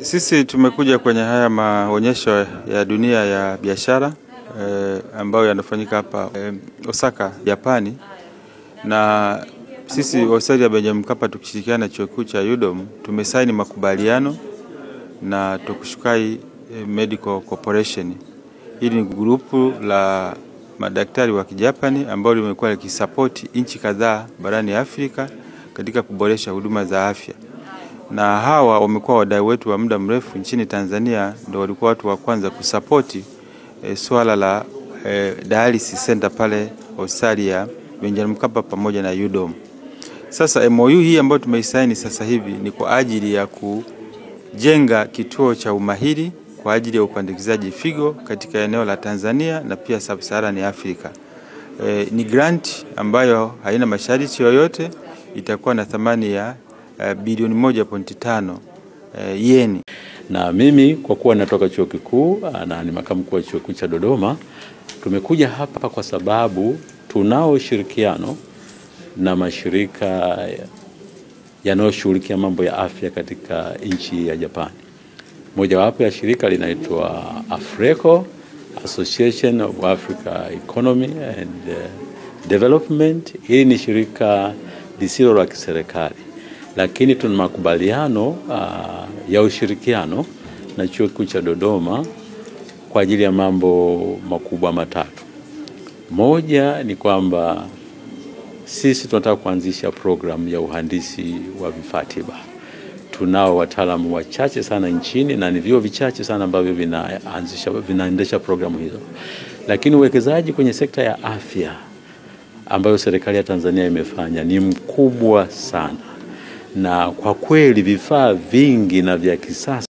Sisi tumekuja kwenye haya maonyesho ya dunia ya biashara ambayo yanafanyika hapa Osaka, Japani, na sisi hospitali ya Benjamin Mkapa tukishirikiana na chuo kikuu cha UDOM tumesaini makubaliano na Tokushukai Medical Corporation. Hili ni grupu la madaktari wa Kijapani ambao limekuwa likisupport nchi kadhaa barani Afrika katika kuboresha huduma za afya. Na hawa wamekuwa wadau wetu wa muda mrefu nchini Tanzania, ndio walikuwa watu wa kwanza kusapoti swala la dialysis center pale hospitali ya Benjamin Mkapa pamoja na UDOM. Sasa MOU hii ambayo tumeisaini sasa hivi ni kwa ajili ya kujenga kituo cha umahiri kwa ajili ya upandikizaji figo katika eneo la Tanzania na pia Sub-Saharan Africa. Ni grant ambayo haina masharti yoyote, itakuwa na thamani ya bilioni 1.5 yeni. Na mimi kwa kuwa natoka chuo kikuu na ni makamu mkuu wa chuo kikuu cha Dodoma, tumekuja hapa kwa sababu tunao ushirikiano na mashirika yanayoshughulikia mambo ya afya katika nchi ya Japani. Moja wapo ya shirika linaitwa AFRECO, Association of Africa Economy and Development. Hili ni shirika lisilo la kiserikali, lakini tuna makubaliano ya ushirikiano na chuo kikuu cha Dodoma kwa ajili ya mambo makubwa matatu. Moja ni kwamba sisi tunataka kuanzisha program ya uhandisi wa vifaa tiba. Tunao wataalamu wachache sana nchini na ni vyuo vichache sana ambavyo vinaendesha programu hizo. Lakini uwekezaji kwenye sekta ya afya ambayo serikali ya Tanzania imefanya ni mkubwa sana. Na kwa kweli vifaa vingi na vya kisasa